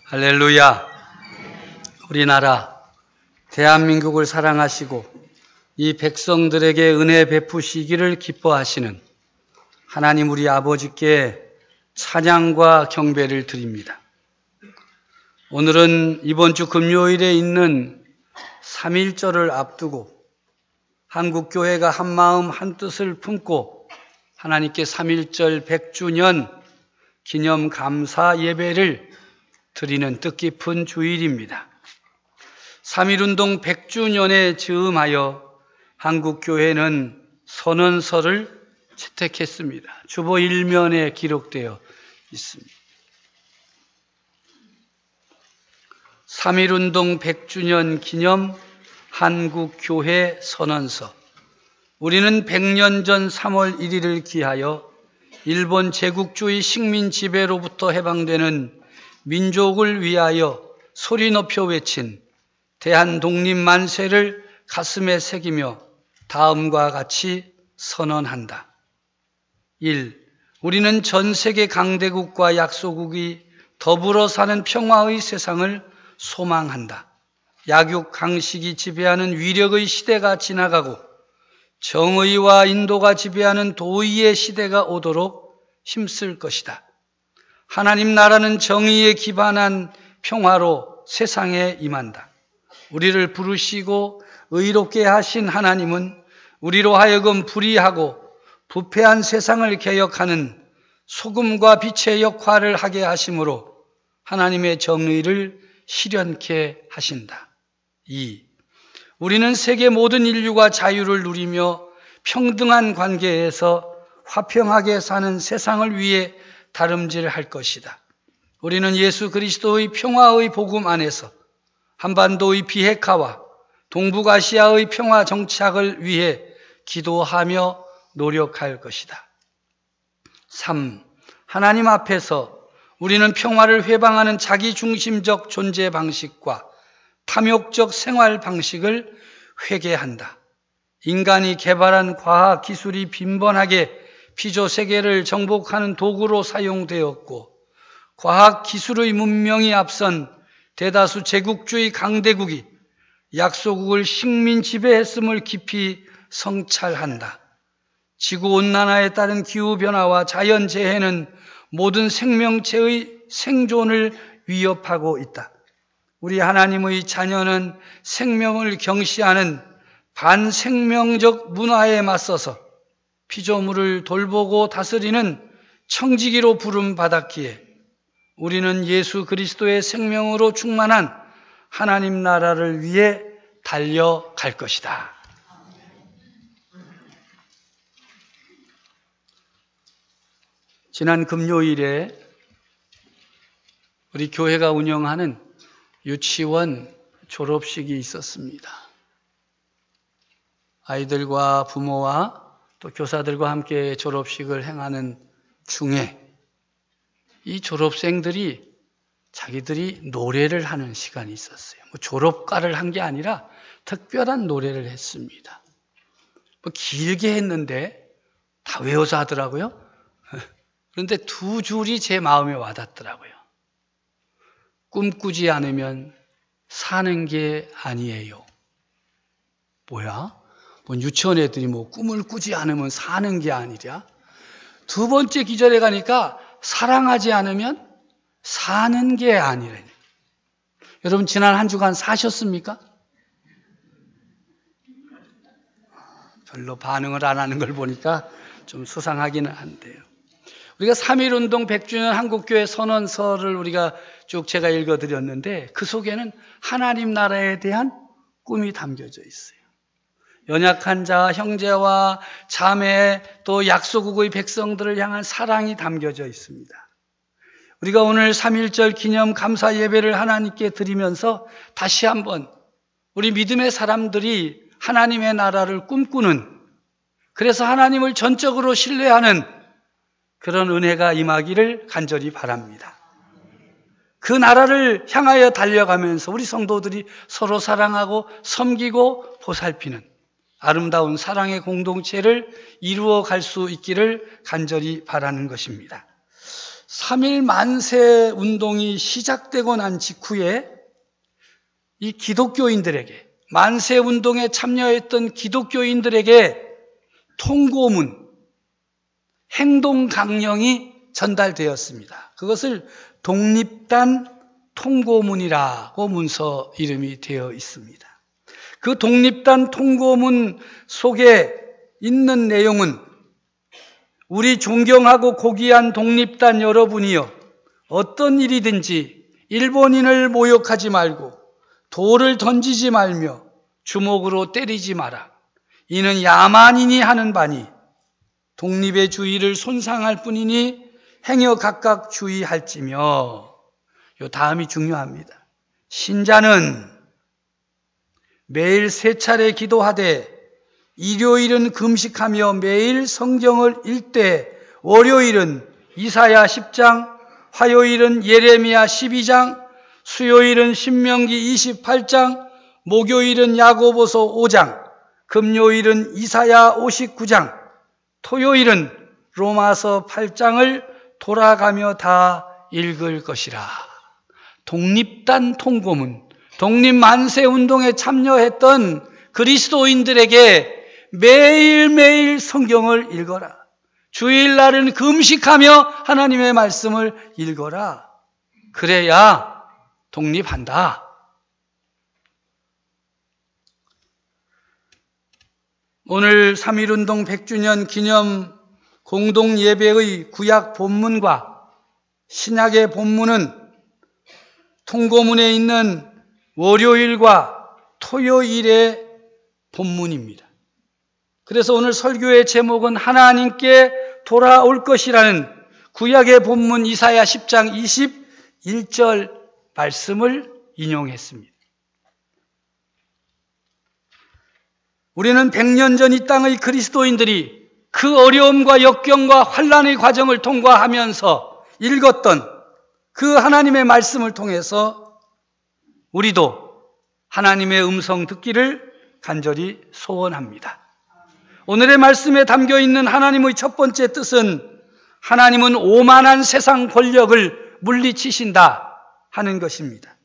할렐루야. 우리나라 대한민국을 사랑하시고 이 백성들에게 은혜 베푸시기를 기뻐하시는 하나님 우리 아버지께 찬양과 경배를 드립니다. 오늘은 이번 주 금요일에 있는 3.1절을 앞두고 한국교회가 한마음 한뜻을 품고 하나님께 3.1절 100주년 기념 감사 예배를 드리는 뜻깊은 주일입니다. 3.1운동 100주년에 즈음하여 한국교회는 선언서를 채택했습니다. 주보 1면에 기록되어 있습니다. 3.1운동 100주년 기념 한국교회 선언서. 우리는 100년 전 3월 1일을 기하여 일본 제국주의 식민 지배로부터 해방되는 민족을 위하여 소리 높여 외친 대한독립 만세를 가슴에 새기며 다음과 같이 선언한다. 1. 우리는 전 세계 강대국과 약소국이 더불어 사는 평화의 세상을 소망한다. 약육 강식이 지배하는 위력의 시대가 지나가고 정의와 인도가 지배하는 도의의 시대가 오도록 힘쓸 것이다. 하나님 나라는 정의에 기반한 평화로 세상에 임한다. 우리를 부르시고 의롭게 하신 하나님은 우리로 하여금 불의하고 부패한 세상을 개혁하는 소금과 빛의 역할을 하게 하심으로 하나님의 정의를 실현케 하신다. 2. 우리는 세계 모든 인류가 자유를 누리며 평등한 관계에서 화평하게 사는 세상을 위해 다름질할 것이다. 우리는 예수 그리스도의 평화의 복음 안에서 한반도의 비핵화와 동북아시아의 평화 정착을 위해 기도하며 노력할 것이다. 3. 하나님 앞에서 우리는 평화를 회방하는 자기중심적 존재 방식과 탐욕적 생활 방식을 회개한다. 인간이 개발한 과학 기술이 빈번하게 피조 세계를 정복하는 도구로 사용되었고 과학 기술의 문명이 앞선 대다수 제국주의 강대국이 약소국을 식민 지배했음을 깊이 성찰한다. 지구온난화에 따른 기후변화와 자연재해는 모든 생명체의 생존을 위협하고 있다. 우리 하나님의 자녀는 생명을 경시하는 반생명적 문화에 맞서서 피조물을 돌보고 다스리는 청지기로 부름받았기에 우리는 예수 그리스도의 생명으로 충만한 하나님 나라를 위해 달려갈 것이다. 지난 금요일에 우리 교회가 운영하는 유치원 졸업식이 있었습니다. 아이들과 부모와 또 교사들과 함께 졸업식을 행하는 중에 이 졸업생들이 자기들이 노래를 하는 시간이 있었어요. 졸업가를 한 게 아니라 특별한 노래를 했습니다. 길게 했는데 다 외워서 하더라고요. 그런데 두 줄이 제 마음에 와닿더라고요. 꿈꾸지 않으면 사는 게 아니에요. 뭐야? 유치원 애들이 꿈을 꾸지 않으면 사는 게 아니랴? 두 번째 기절에 가니까 사랑하지 않으면 사는 게 아니래. 여러분 지난 한 주간 사셨습니까? 별로 반응을 안 하는 걸 보니까 좀 수상하기는 한데요. 우리가 3.1운동 100주년 한국교회 선언서를 우리가 쭉 제가 읽어드렸는데 그 속에는 하나님 나라에 대한 꿈이 담겨져 있어요. 연약한 자, 형제와 자매, 또 약소국의 백성들을 향한 사랑이 담겨져 있습니다. 우리가 오늘 3.1절 기념 감사 예배를 하나님께 드리면서 다시 한번 우리 믿음의 사람들이 하나님의 나라를 꿈꾸는, 그래서 하나님을 전적으로 신뢰하는 그런 은혜가 임하기를 간절히 바랍니다. 그 나라를 향하여 달려가면서 우리 성도들이 서로 사랑하고 섬기고 보살피는 아름다운 사랑의 공동체를 이루어 갈 수 있기를 간절히 바라는 것입니다. 3.1 만세 운동이 시작되고 난 직후에 이 기독교인들에게, 만세 운동에 참여했던 기독교인들에게 통고문, 행동 강령이 전달되었습니다. 그것을 독립단 통고문이라고 문서 이름이 되어 있습니다. 그 독립단 통고문 속에 있는 내용은 우리 존경하고 고귀한 독립단 여러분이여, 어떤 일이든지 일본인을 모욕하지 말고 돌을 던지지 말며 주먹으로 때리지 마라. 이는 야만인이 하는 바니 독립의 주의를 손상할 뿐이니 행여 각각 주의할지며. 요 다음이 중요합니다. 신자는 매일 3차례 기도하되 일요일은 금식하며 매일 성경을 읽되 월요일은 이사야 10장, 화요일은 예레미야 12장, 수요일은 신명기 28장, 목요일은 야고보서 5장, 금요일은 이사야 59장, 토요일은 로마서 8장을 돌아가며 다 읽을 것이라. 독립단 통고문, 독립만세운동에 참여했던 그리스도인들에게 매일매일 성경을 읽어라. 주일날은 금식하며 하나님의 말씀을 읽어라. 그래야 독립한다. 오늘 3.1운동 100주년 기념 공동예배의 구약 본문과 신약의 본문은 통고문에 있는 월요일과 토요일의 본문입니다. 그래서 오늘 설교의 제목은 하나님께 돌아올 것이라는 구약의 본문 이사야 10장 21절 말씀을 인용했습니다. 우리는 100년 전 이 땅의 그리스도인들이 그 어려움과 역경과 환난의 과정을 통과하면서 읽었던 그 하나님의 말씀을 통해서 우리도 하나님의 음성 듣기를 간절히 소원합니다. 오늘의 말씀에 담겨 있는 하나님의 첫 번째 뜻은 하나님은 오만한 세상 권력을 물리치신다 하는 것입니다.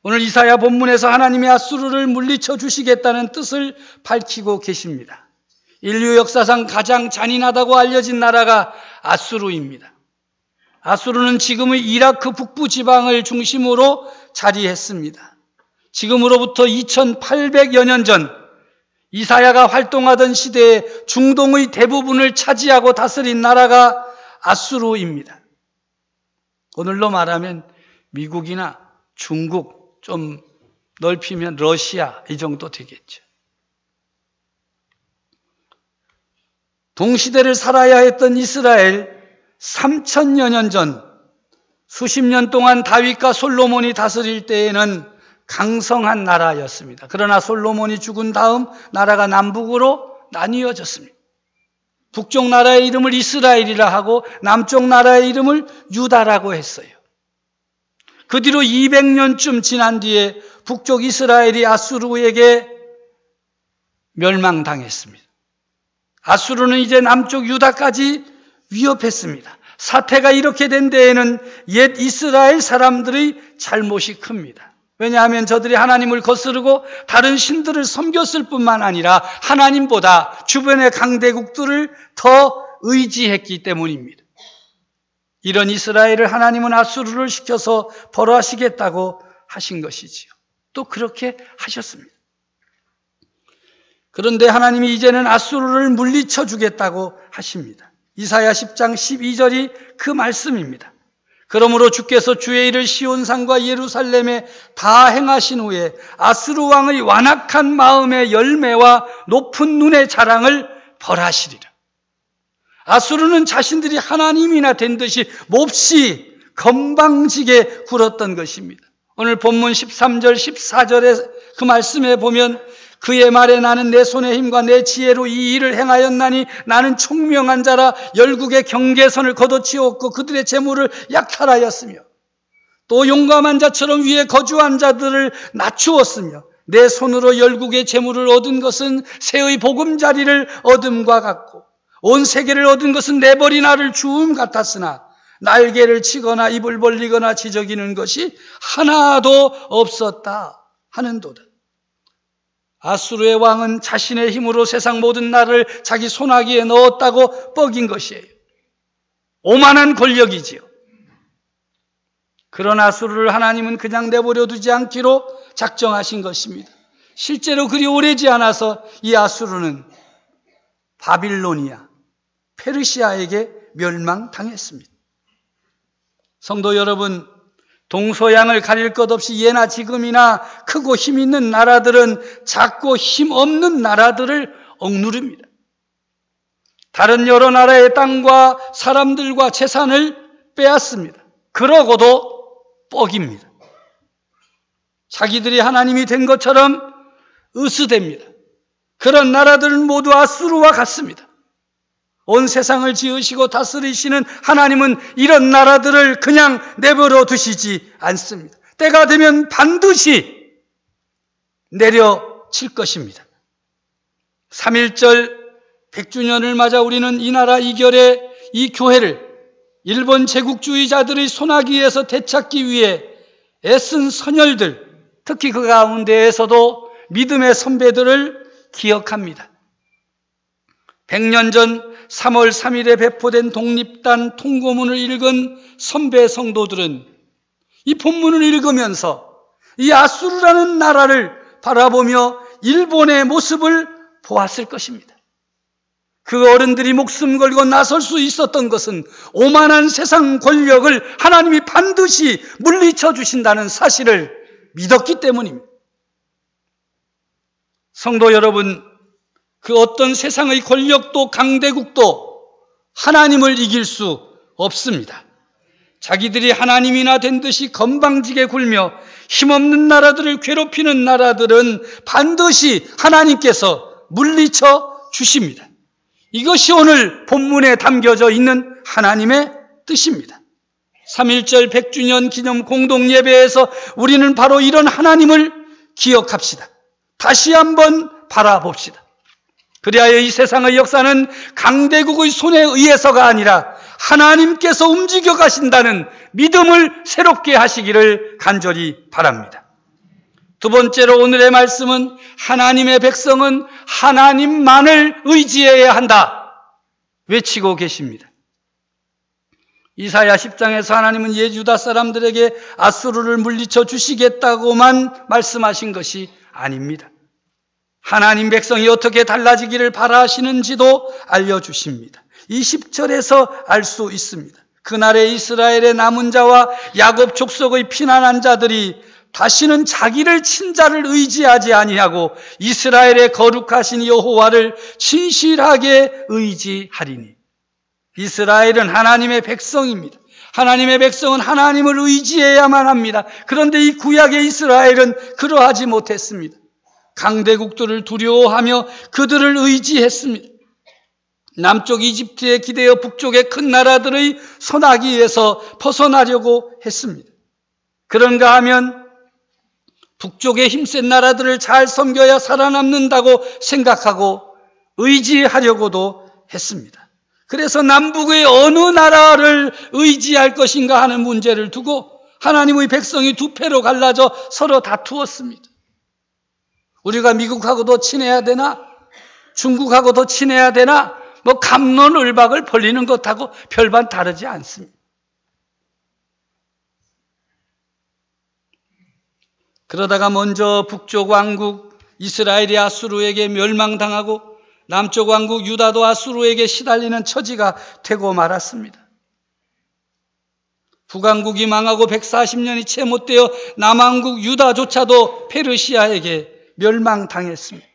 오늘 이사야 본문에서 하나님이 아수르를 물리쳐 주시겠다는 뜻을 밝히고 계십니다. 인류 역사상 가장 잔인하다고 알려진 나라가 아수르입니다. 아수르는 지금의 이라크 북부 지방을 중심으로 자리했습니다. 지금으로부터 2800여 년 전 이사야가 활동하던 시대에 중동의 대부분을 차지하고 다스린 나라가 아수르입니다. 오늘로 말하면 미국이나 중국, 좀 넓히면 러시아 이 정도 되겠죠. 동시대를 살아야 했던 이스라엘 3000여 년 전 수십 년 동안 다윗과 솔로몬이 다스릴 때에는 강성한 나라였습니다. 그러나 솔로몬이 죽은 다음 나라가 남북으로 나뉘어졌습니다. 북쪽 나라의 이름을 이스라엘이라 하고 남쪽 나라의 이름을 유다라고 했어요. 그 뒤로 200년쯤 지난 뒤에 북쪽 이스라엘이 아수르에게 멸망당했습니다. 아수르는 이제 남쪽 유다까지 위협했습니다. 사태가 이렇게 된 데에는 옛 이스라엘 사람들의 잘못이 큽니다. 왜냐하면 저들이 하나님을 거스르고 다른 신들을 섬겼을 뿐만 아니라 하나님보다 주변의 강대국들을 더 의지했기 때문입니다. 이런 이스라엘을 하나님은 아수르를 시켜서 벌하시겠다고 하신 것이지요. 또 그렇게 하셨습니다. 그런데 하나님이 이제는 아수르를 물리쳐 주겠다고 하십니다. 이사야 10장 12절이 그 말씀입니다. 그러므로 주께서 주의 일을 시온산과 예루살렘에 다 행하신 후에 아수르 왕의 완악한 마음의 열매와 높은 눈의 자랑을 벌하시리라. 아수르는 자신들이 하나님이나 된 듯이 몹시 건방지게 굴었던 것입니다. 오늘 본문 13절 14절의 그 말씀에 보면 그의 말에 나는 내 손의 힘과 내 지혜로 이 일을 행하였나니 나는 총명한 자라 열국의 경계선을 걷어치웠고 그들의 재물을 약탈하였으며 또 용감한 자처럼 위에 거주한 자들을 낮추었으며 내 손으로 열국의 재물을 얻은 것은 새의 보금자리를 얻음과 같고 온 세계를 얻은 것은 네 벌이나를 주움 같았으나 날개를 치거나 입을 벌리거나 지저귀는 것이 하나도 없었다 하는도다. 아수르의 왕은 자신의 힘으로 세상 모든 나라를 자기 손아귀에 넣었다고 뻐긴 것이에요. 오만한 권력이지요. 그런 아수르를 하나님은 그냥 내버려 두지 않기로 작정하신 것입니다. 실제로 그리 오래지 않아서 이 아수르는 바빌로니아, 페르시아에게 멸망당했습니다. 성도 여러분, 동서양을 가릴 것 없이 예나 지금이나 크고 힘 있는 나라들은 작고 힘 없는 나라들을 억누릅니다. 다른 여러 나라의 땅과 사람들과 재산을 빼앗습니다. 그러고도 뻐깁니다. 자기들이 하나님이 된 것처럼 으스댑니다. 그런 나라들은 모두 아수르와 같습니다. 온 세상을 지으시고 다스리시는 하나님은 이런 나라들을 그냥 내버려 두시지 않습니다. 때가 되면 반드시 내려칠 것입니다. 3.1절 100주년을 맞아 우리는 이 나라 이결의 이 교회를 일본 제국주의자들의 손아귀에서 되찾기 위해 애쓴 선열들, 특히 그 가운데에서도 믿음의 선배들을 기억합니다. 100년 전 3월 3일에 배포된 독립단 통고문을 읽은 선배 성도들은 이 본문을 읽으면서 이 아수르라는 나라를 바라보며 일본의 모습을 보았을 것입니다. 그 어른들이 목숨 걸고 나설 수 있었던 것은 오만한 세상 권력을 하나님이 반드시 물리쳐 주신다는 사실을 믿었기 때문입니다. 성도 여러분, 그 어떤 세상의 권력도 강대국도 하나님을 이길 수 없습니다. 자기들이 하나님이나 된 듯이 건방지게 굴며 힘없는 나라들을 괴롭히는 나라들은 반드시 하나님께서 물리쳐 주십니다. 이것이 오늘 본문에 담겨져 있는 하나님의 뜻입니다. 3.1절 100주년 기념 공동예배에서 우리는 바로 이런 하나님을 기억합시다. 다시 한번 바라봅시다. 그리하여 이 세상의 역사는 강대국의 손에 의해서가 아니라 하나님께서 움직여 가신다는 믿음을 새롭게 하시기를 간절히 바랍니다. 두 번째로 오늘의 말씀은 하나님의 백성은 하나님만을 의지해야 한다 외치고 계십니다. 이사야 10장에서 하나님은 옛 유다 사람들에게 아수르를 물리쳐 주시겠다고만 말씀하신 것이 아닙니다. 하나님 백성이 어떻게 달라지기를 바라시는지도 알려주십니다. 20절에서 알 수 있습니다. 그날에 이스라엘의 남은 자와 야곱 족속의 피난한 자들이 다시는 자기를 친자를 의지하지 아니하고 이스라엘의 거룩하신 여호와를 진실하게 의지하리니. 이스라엘은 하나님의 백성입니다. 하나님의 백성은 하나님을 의지해야만 합니다. 그런데 이 구약의 이스라엘은 그러하지 못했습니다. 강대국들을 두려워하며 그들을 의지했습니다. 남쪽 이집트에 기대어 북쪽의 큰 나라들의 손아귀에서 벗어나려고 했습니다. 그런가 하면 북쪽의 힘센 나라들을 잘 섬겨야 살아남는다고 생각하고 의지하려고도 했습니다. 그래서 남북의 어느 나라를 의지할 것인가 하는 문제를 두고 하나님의 백성이 두 패로 갈라져 서로 다투었습니다. 우리가 미국하고 더 친해야 되나? 중국하고 더 친해야 되나? 갑론을박을 벌리는 것하고 별반 다르지 않습니다. 그러다가 먼저 북쪽 왕국 이스라엘이 아수르에게 멸망당하고 남쪽 왕국 유다도 아수르에게 시달리는 처지가 되고 말았습니다. 북왕국이 망하고 140년이 채 못되어 남왕국 유다조차도 페르시아에게 멸망당했습니다.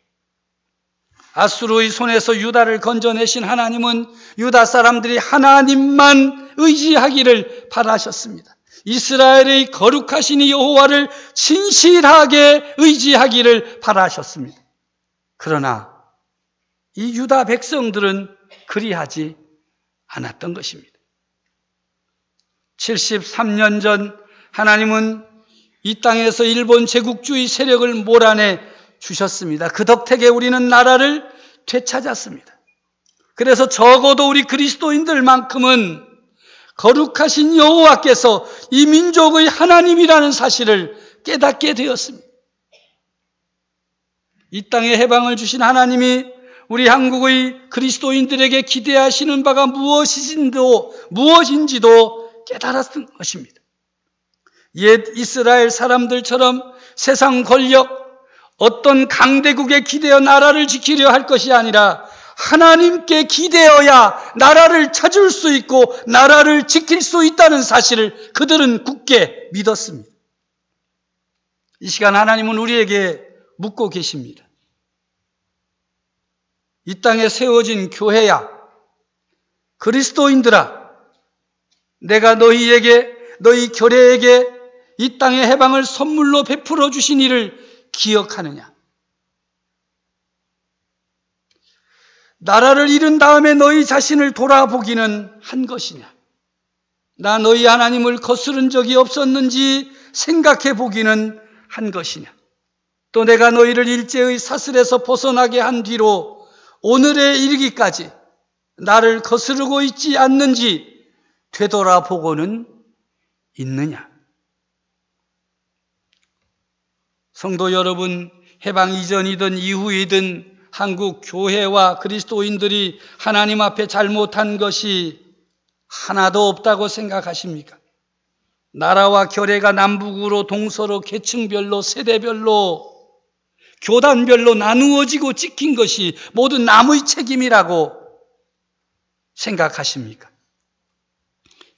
아수르의 손에서 유다를 건져내신 하나님은 유다 사람들이 하나님만 의지하기를 바라셨습니다. 이스라엘의 거룩하신 이 여호와를 진실하게 의지하기를 바라셨습니다. 그러나 이 유다 백성들은 그리하지 않았던 것입니다. 73년 전 하나님은 이 땅에서 일본 제국주의 세력을 몰아내 주셨습니다. 그 덕택에 우리는 나라를 되찾았습니다. 그래서 적어도 우리 그리스도인들만큼은 거룩하신 여호와께서 이 민족의 하나님이라는 사실을 깨닫게 되었습니다. 이 땅에 해방을 주신 하나님이 우리 한국의 그리스도인들에게 기대하시는 바가 무엇인지도 깨달았던 것입니다. 옛 이스라엘 사람들처럼 세상 권력, 어떤 강대국에 기대어 나라를 지키려 할 것이 아니라 하나님께 기대어야 나라를 찾을 수 있고 나라를 지킬 수 있다는 사실을 그들은 굳게 믿었습니다. 이 시간 하나님은 우리에게 묻고 계십니다. 이 땅에 세워진 교회야, 그리스도인들아, 내가 너희에게, 너희 교례에게 이 땅의 해방을 선물로 베풀어 주신 이를 기억하느냐? 나라를 잃은 다음에 너희 자신을 돌아보기는 한 것이냐? 나 너희 하나님을 거스른 적이 없었는지 생각해 보기는 한 것이냐? 또 내가 너희를 일제의 사슬에서 벗어나게 한 뒤로 오늘에 이르기까지 나를 거스르고 있지 않는지 되돌아보고는 있느냐? 성도 여러분, 해방 이전이든 이후이든 한국 교회와 그리스도인들이 하나님 앞에 잘못한 것이 하나도 없다고 생각하십니까? 나라와 결례가 남북으로 동서로 계층별로 세대별로 교단별로 나누어지고 찍힌 것이 모두 남의 책임이라고 생각하십니까?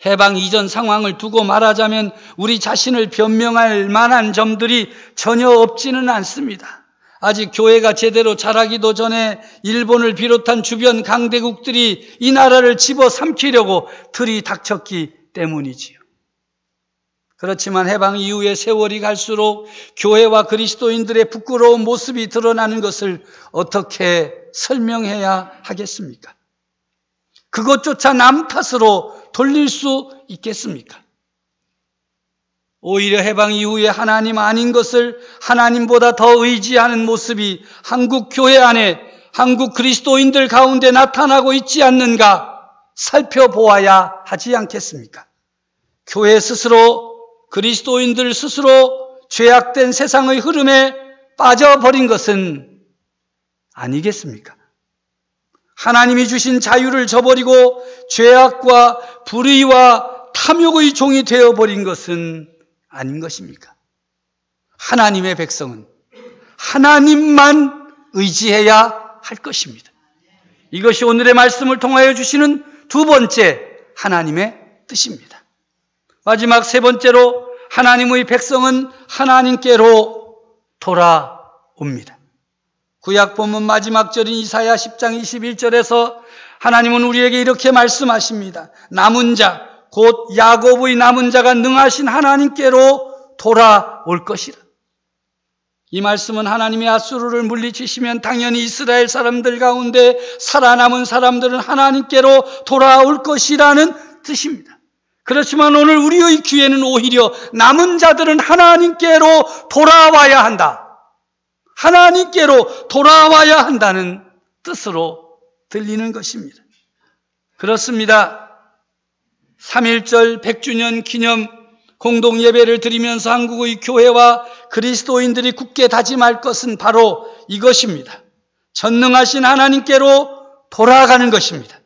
해방 이전 상황을 두고 말하자면 우리 자신을 변명할 만한 점들이 전혀 없지는 않습니다. 아직 교회가 제대로 자라기도 전에 일본을 비롯한 주변 강대국들이 이 나라를 집어삼키려고 들이닥쳤기 때문이지요. 그렇지만 해방 이후에 세월이 갈수록 교회와 그리스도인들의 부끄러운 모습이 드러나는 것을 어떻게 설명해야 하겠습니까? 그것조차 남 탓으로 돌릴 수 있겠습니까? 오히려 해방 이후에 하나님 아닌 것을 하나님보다 더 의지하는 모습이 한국 교회 안에 한국 그리스도인들 가운데 나타나고 있지 않는가 살펴보아야 하지 않겠습니까? 교회 스스로, 그리스도인들 스스로 죄악된 세상의 흐름에 빠져버린 것은 아니겠습니까? 하나님이 주신 자유를 저버리고 죄악과 불의와 탐욕의 종이 되어버린 것은 아닌 것입니까? 하나님의 백성은 하나님만 의지해야 할 것입니다. 이것이 오늘의 말씀을 통하여 주시는 두 번째 하나님의 뜻입니다. 마지막 세 번째로 하나님의 백성은 하나님께로 돌아옵니다. 구약 본문 마지막 절인 이사야 10장 21절에서 하나님은 우리에게 이렇게 말씀하십니다. 남은 자, 곧 야곱의 남은 자가 능하신 하나님께로 돌아올 것이라. 이 말씀은 하나님이 앗수르를 물리치시면 당연히 이스라엘 사람들 가운데 살아남은 사람들은 하나님께로 돌아올 것이라는 뜻입니다. 그렇지만 오늘 우리의 귀에는 오히려 남은 자들은 하나님께로 돌아와야 한다. 하나님께로 돌아와야 한다는 뜻으로 들리는 것입니다. 그렇습니다. 3.1절 100주년 기념 공동예배를 드리면서 한국의 교회와 그리스도인들이 굳게 다짐할 것은 바로 이것입니다. 전능하신 하나님께로 돌아가는 것입니다.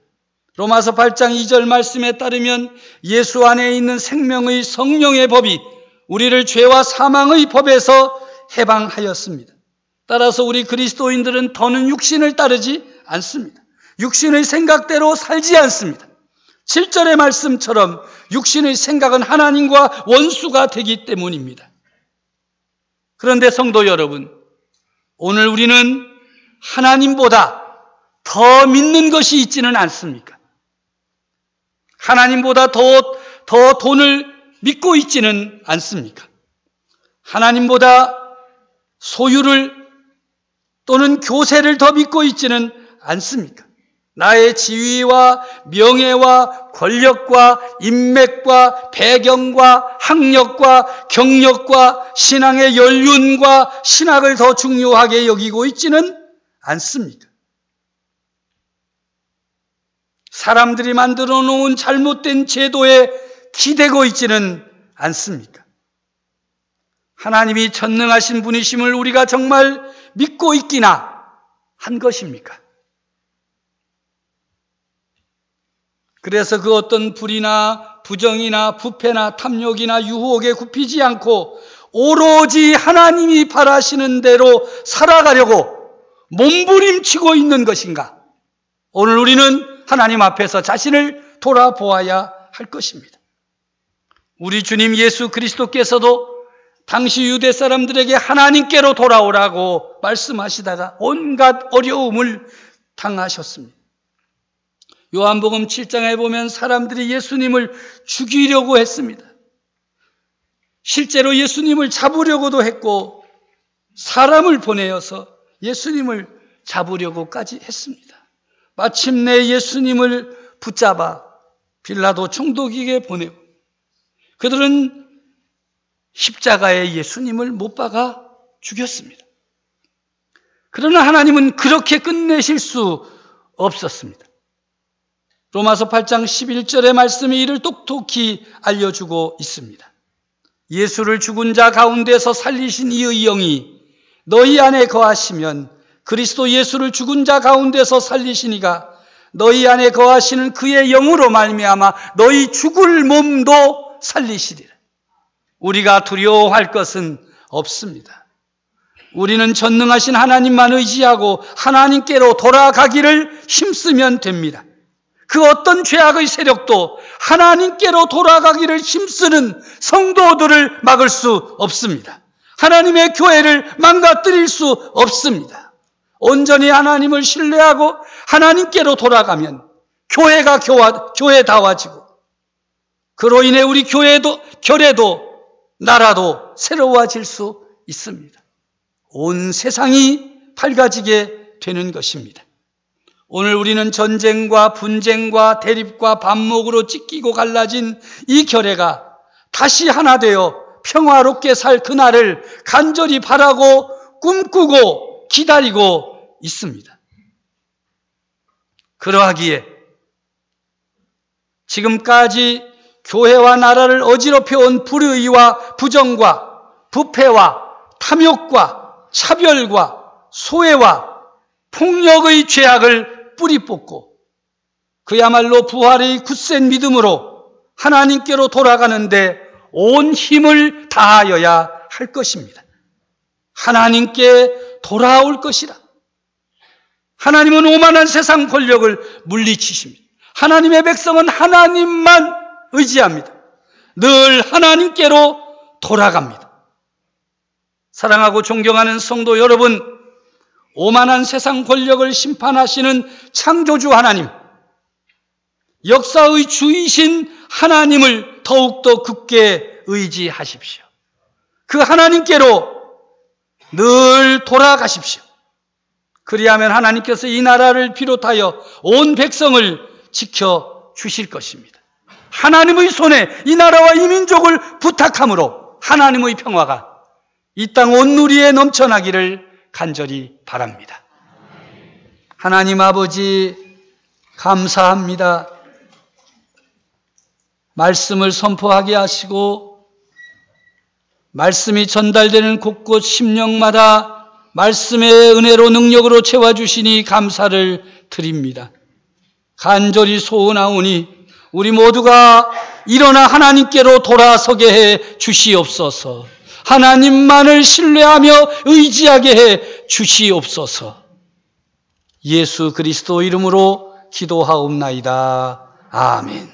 로마서 8장 2절 말씀에 따르면 예수 안에 있는 생명의 성령의 법이 우리를 죄와 사망의 법에서 해방하였습니다. 따라서 우리 그리스도인들은 더는 육신을 따르지 않습니다. 육신의 생각대로 살지 않습니다. 7절의 말씀처럼 육신의 생각은 하나님과 원수가 되기 때문입니다. 그런데 성도 여러분, 오늘 우리는 하나님보다 더 믿는 것이 있지는 않습니까? 하나님보다 더 돈을 믿고 있지는 않습니까? 하나님보다 소유를 또는 교세를 더 믿고 있지는 않습니까? 나의 지위와 명예와 권력과 인맥과 배경과 학력과 경력과 신앙의 연륜과 신학을 더 중요하게 여기고 있지는 않습니까? 사람들이 만들어 놓은 잘못된 제도에 기대고 있지는 않습니까? 하나님이 전능하신 분이심을 우리가 정말 믿고 있기나 한 것입니까? 그래서 그 어떤 불이나 부정이나 부패나 탐욕이나 유혹에 굽히지 않고 오로지 하나님이 바라시는 대로 살아가려고 몸부림치고 있는 것인가? 오늘 우리는 하나님 앞에서 자신을 돌아보아야 할 것입니다. 우리 주님 예수 그리스도께서도 당시 유대 사람들에게 하나님께로 돌아오라고 말씀하시다가 온갖 어려움을 당하셨습니다. 요한복음 7장에 보면 사람들이 예수님을 죽이려고 했습니다. 실제로 예수님을 잡으려고도 했고 사람을 보내어서 예수님을 잡으려고까지 했습니다. 마침내 예수님을 붙잡아 빌라도 총독에게 보내고 그들은 십자가에 예수님을 못 박아 죽였습니다. 그러나 하나님은 그렇게 끝내실 수 없었습니다. 로마서 8장 11절의 말씀이 이를 똑똑히 알려주고 있습니다. 예수를 죽은 자 가운데서 살리신 이의 영이 너희 안에 거하시면 그리스도 예수를 죽은 자 가운데서 살리시니가 너희 안에 거하시는 그의 영으로 말미암아 너희 죽을 몸도 살리시리라. 우리가 두려워할 것은 없습니다. 우리는 전능하신 하나님만 의지하고 하나님께로 돌아가기를 힘쓰면 됩니다. 그 어떤 죄악의 세력도 하나님께로 돌아가기를 힘쓰는 성도들을 막을 수 없습니다. 하나님의 교회를 망가뜨릴 수 없습니다. 온전히 하나님을 신뢰하고 하나님께로 돌아가면 교회가 교회다워지고 그로 인해 우리 교회도 나라도 새로워질 수 있습니다. 온 세상이 밝아지게 되는 것입니다. 오늘 우리는 전쟁과 분쟁과 대립과 반목으로 찢기고 갈라진 이 결의가 다시 하나 되어 평화롭게 살 그날을 간절히 바라고 꿈꾸고 기다리고 있습니다. 그러하기에 지금까지 교회와 나라를 어지럽혀온 불의와 부정과 부패와 탐욕과 차별과 소외와 폭력의 죄악을 뿌리 뽑고 그야말로 부활의 굳센 믿음으로 하나님께로 돌아가는데 온 힘을 다하여야 할 것입니다. 하나님께 돌아올 것이라. 하나님은 오만한 세상 권력을 물리치십니다. 하나님의 백성은 하나님만 의지합니다. 늘 하나님께로 돌아갑니다. 사랑하고 존경하는 성도 여러분, 오만한 세상 권력을 심판하시는 창조주 하나님, 역사의 주이신 하나님을 더욱더 굳게 의지하십시오. 그 하나님께로 늘 돌아가십시오. 그리하면 하나님께서 이 나라를 비롯하여 온 백성을 지켜주실 것입니다. 하나님의 손에 이 나라와 이 민족을 부탁함으로 하나님의 평화가 이 땅 온누리에 넘쳐나기를 간절히 바랍니다. 하나님 아버지 감사합니다. 말씀을 선포하게 하시고 말씀이 전달되는 곳곳 심령마다 말씀의 은혜로 능력으로 채워주시니 감사를 드립니다. 간절히 소원하오니 우리 모두가 일어나 하나님께로 돌아서게 해 주시옵소서. 하나님만을 신뢰하며 의지하게 해 주시옵소서. 예수 그리스도 이름으로 기도하옵나이다. 아멘.